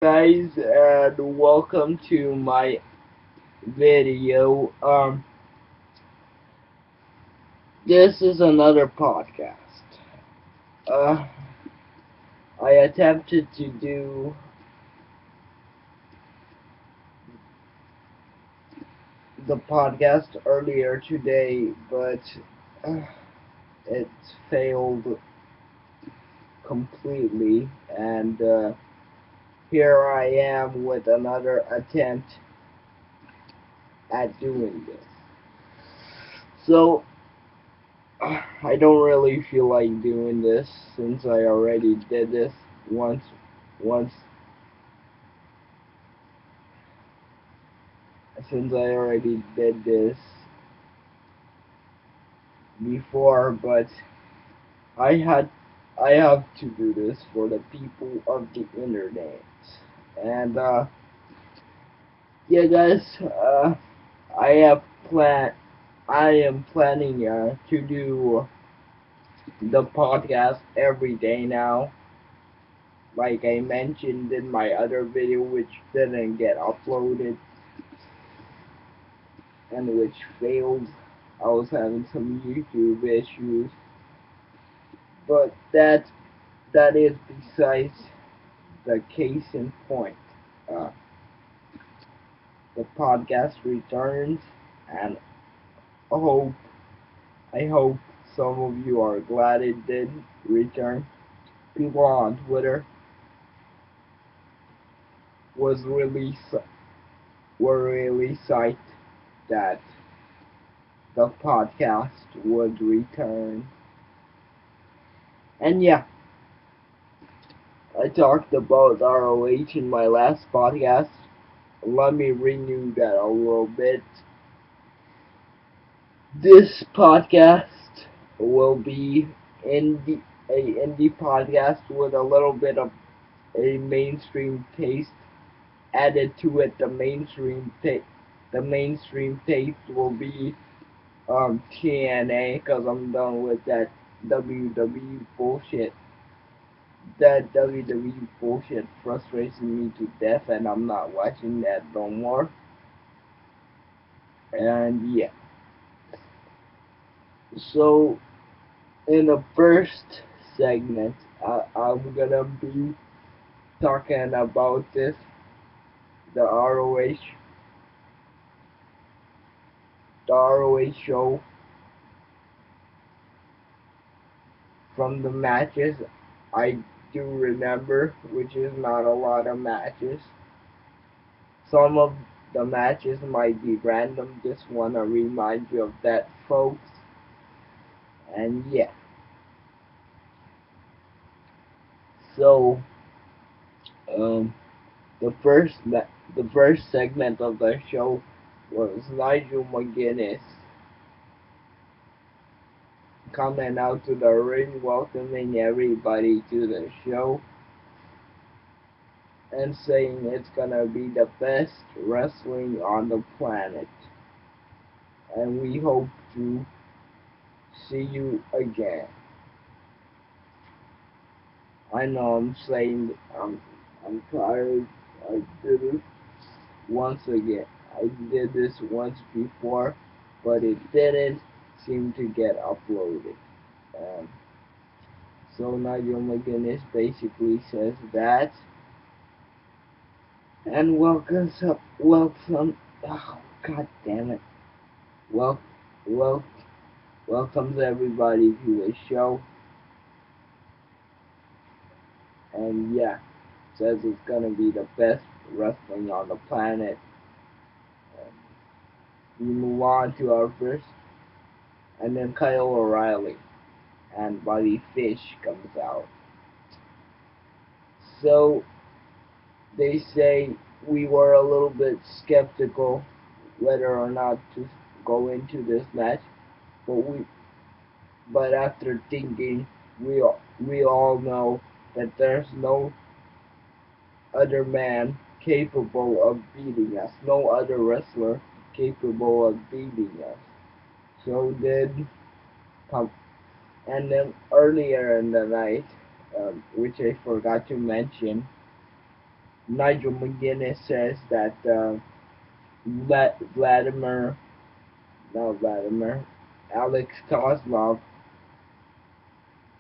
guys, and welcome to my video. This is another podcast. Uh, I attempted to do the podcast earlier today, but uh, it failed completely, and here I am with another attempt at doing this. So, I don't really feel like doing this since I already did this once once since I already did this before, but I had I have to do this for the people of the internet. And yeah guys, I have plan I am planning to do the podcast every day now. Like I mentioned in my other video which didn't get uploaded and which failed. I was having some YouTube issues, but that is besides the case in point. Uh, the podcast returns, and I hope I hope some of you are glad it did return. People on Twitter was really were really psyched that the podcast would return, and yeah, I talked about ROH in my last podcast. Let me renew that a little bit. This podcast will be a indie podcast with a little bit of a mainstream taste added to it. The mainstream taste will be TNA because I'm done with that WWE bullshit. That WWE bullshit frustrates me to death, and I'm not watching that no more. And yeah, so in the first segment, I'm gonna be talking about the ROH, the ROH show from the matches I do remember, which is not a lot of matches. Some of the matches might be random, just wanna remind you of that, folks. And yeah, so um, the first segment of the show was Nigel McGuinness coming out to the ring, welcoming everybody to the show, and saying it's gonna be the best wrestling on the planet. And we hope to see you again. I know I'm saying I'm tired. I did it once again. I did this once before, but it didn't seem to get uploaded. Um, so Nigel McGuinness basically says that, and oh god damn it, well, well, welcomes everybody to the show, and yeah, says it's gonna be the best wrestling on the planet. We move on to our first, and then Kyle O'Reilly and Bobby Fish comes out. So they say we were a little bit skeptical whether or not to go into this match, but after thinking, we all know that there's no other man capable of beating us, no other wrestler capable of beating us. So did come, and then earlier in the night, which I forgot to mention, Nigel McGuinness says that Vladimir, not Vladimir, Alex Kozlov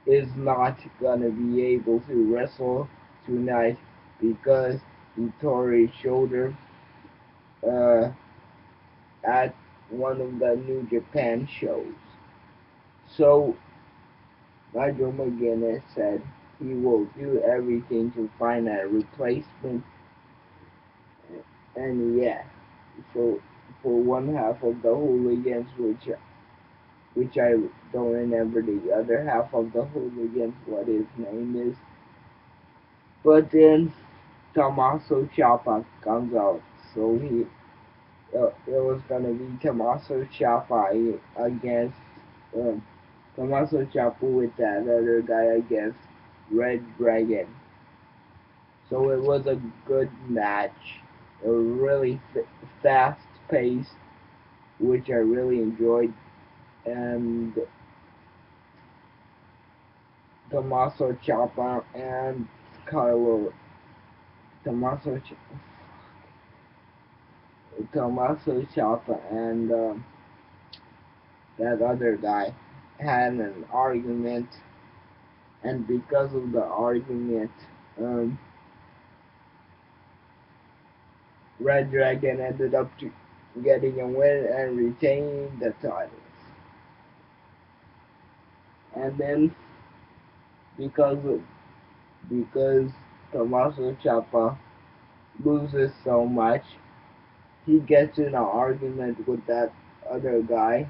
is not gonna be able to wrestle tonight because he tore his shoulder uh, at one of the New Japan shows. So Nigel McGuinness said he will do everything to find a replacement, and yeah, for for one half of the hooligans, which I don't remember the other half of the hooligans, what his name is. But then Tommaso Ciampa comes out, so it was gonna be Tommaso Ciampa against um, Tommaso Ciampa with that other guy against Red Dragon. So it was a good match. It was really fast paced, which I really enjoyed, and Tommaso Ciampa and Kylo Tommaso Tommaso Ciampa and that other guy had an argument, and because of the argument, um, Red Dragon ended up getting a win and retaining the titles. And then because of, because Tommaso Ciampa loses so much, he gets in an argument with that other guy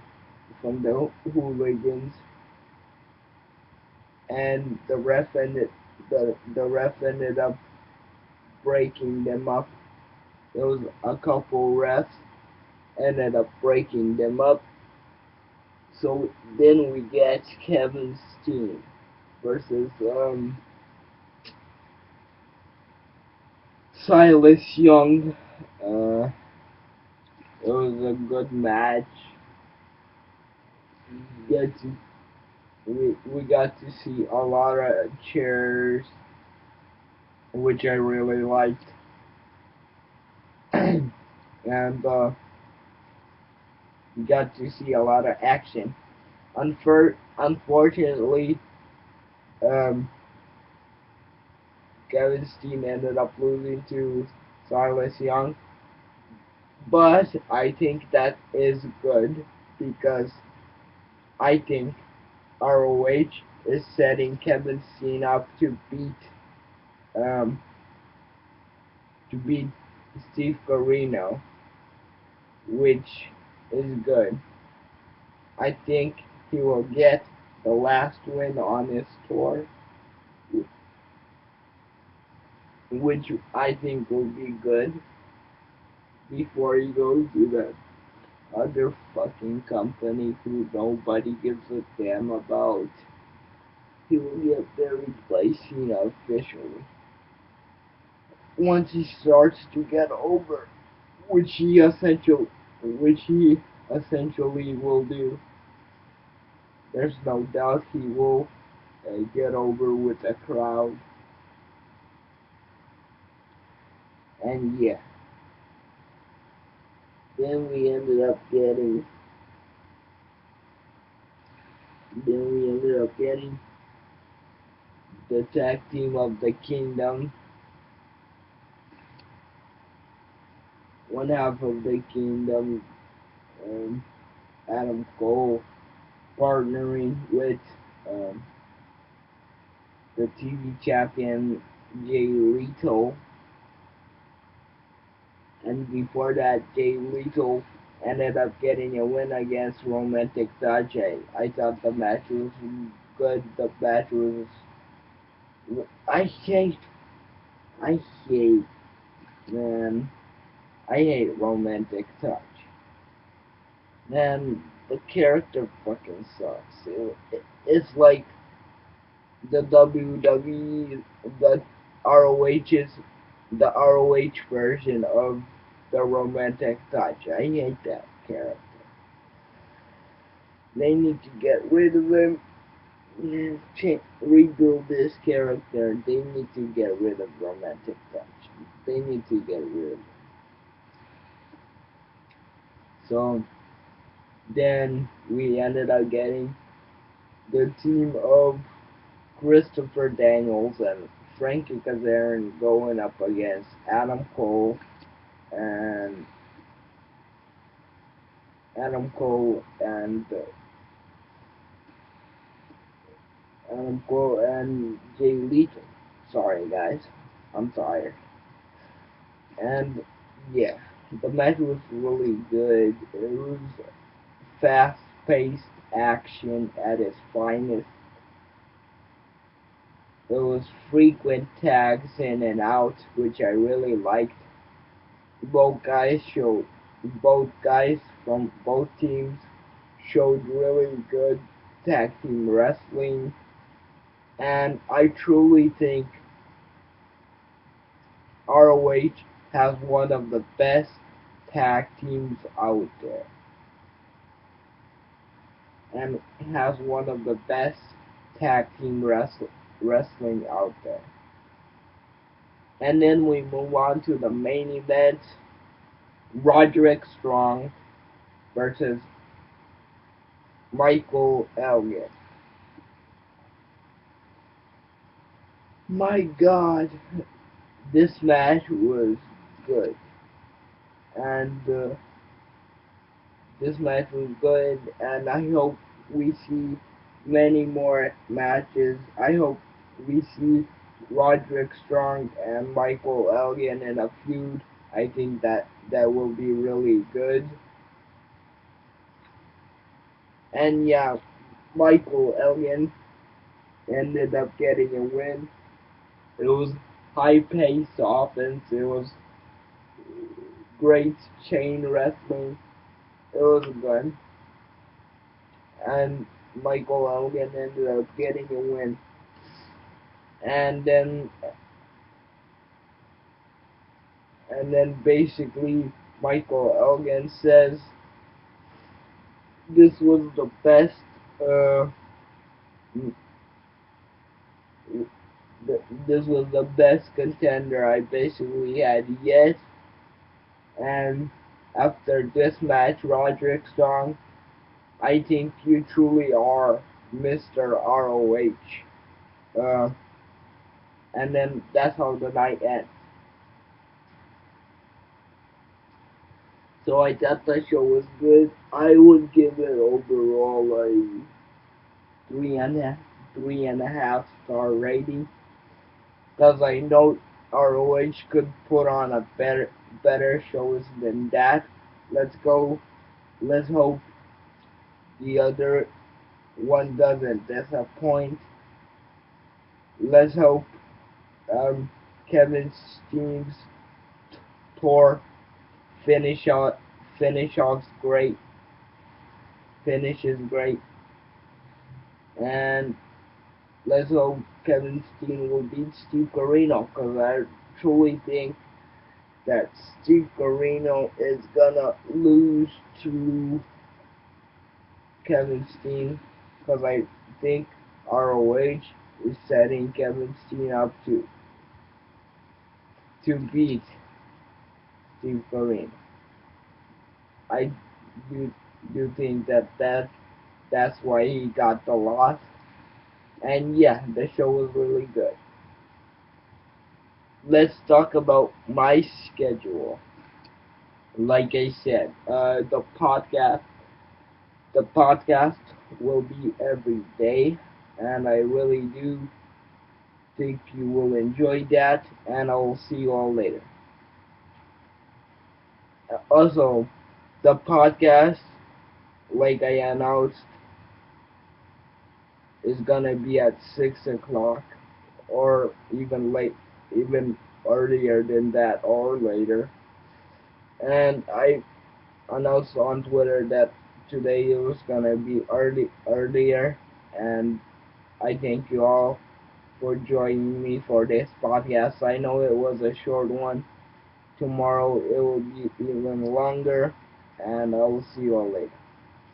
from the hooligans, and the ref ended up breaking them up. There was a couple refs ended up breaking them up. So then we get Kevin Steen versus Silas Young. Uh, it was a good match. Get to, we got to see a lot of chairs, which I really liked, and we got to see a lot of action. Unfortunately, um, Kevin Steen ended up losing to Silas Young, but I think that is good because I think ROH is setting Kevin Steen up um, to beat Steve Corino, which is good. I think he will get the last win on his tour, which I think will be good before he goes to the other fucking company who nobody gives a damn about. He will get their replacing officially once he starts to get over, which he essentially, which he essentially will do. There's no doubt he will get over with the crowd, and yeah. Then we ended up getting, then we ended up getting the tag team of the Kingdom. One half of the Kingdom, um, Adam Cole, partnering with um, the TV champion Jay Lethal, and before that, Jay Lethal ended up getting a win against Romantic Touch. I thought the match was good. The match was. I hate. I hate. Man. I hate Romantic Touch. Man, the character fucking sucks. It's like the WWE, the ROH's, the ROH version of the Romantic Touch. I hate that character. They need to get rid of him. Rebuild this character. They need to get rid of Romantic Touch. They need to get rid. So then we ended up getting the team of Christopher Daniels and Frankie Kazarian going up against Adam Cole and Adam Cole and Adam Cole and Jay Lethal. Sorry guys, I'm tired. And yeah, the match was really good. It was fast-paced action at its finest. There was frequent tags in and out, which I really liked. Both guys from both teams showed really good tag team wrestling, and I truly think ROH has one of the best tag teams out there, and has one of the best tag team wrestling out there. And then we move on to the main event, Roderick Strong versus Michael Elgin. My God, this match was good, and this match was good, and I hope we see many more matches. I hope we see Roderick Strong and Michael Elgin in a feud. I think that will be really good. And yeah, Michael Elgin ended up getting a win. It was high-paced offense. It was great chain wrestling. It was good. And Michael Elgin ended up getting a win. And then basically Michael Elgin says this was the best this was the best contender I basically had yet. And after this match, Roderick Strong, I think you truly are Mr. ROH. Uh, and then that's how the night ends. So I thought the show was good. I would give it overall a three and a half star rating, because I know ROH could put on a better shows than that. Let's go. Let's hope the other one doesn't disappoint. Let's hope Kevin Steen's tour finish off great, finishes great, and let's hope Kevin Steen will beat Steve Corino, because I truly think that Steve Corino is gonna lose to Kevin Steen, because I think ROH is setting Kevin Steen up to beat Steve Corino. I do think that's why he got the loss. And yeah, the show was really good. Let's talk about my schedule. Like I said, the podcast will be every day, and I really do think you will enjoy that. And I will see you all later. Also, the podcast, like I announced, is gonna be at 6 o'clock, or even earlier than that, or later. And I announced on Twitter that today it was gonna be earlier, and I thank you all for joining me for this podcast. I know it was a short one. Tomorrow it will be even longer, and I will see you all later.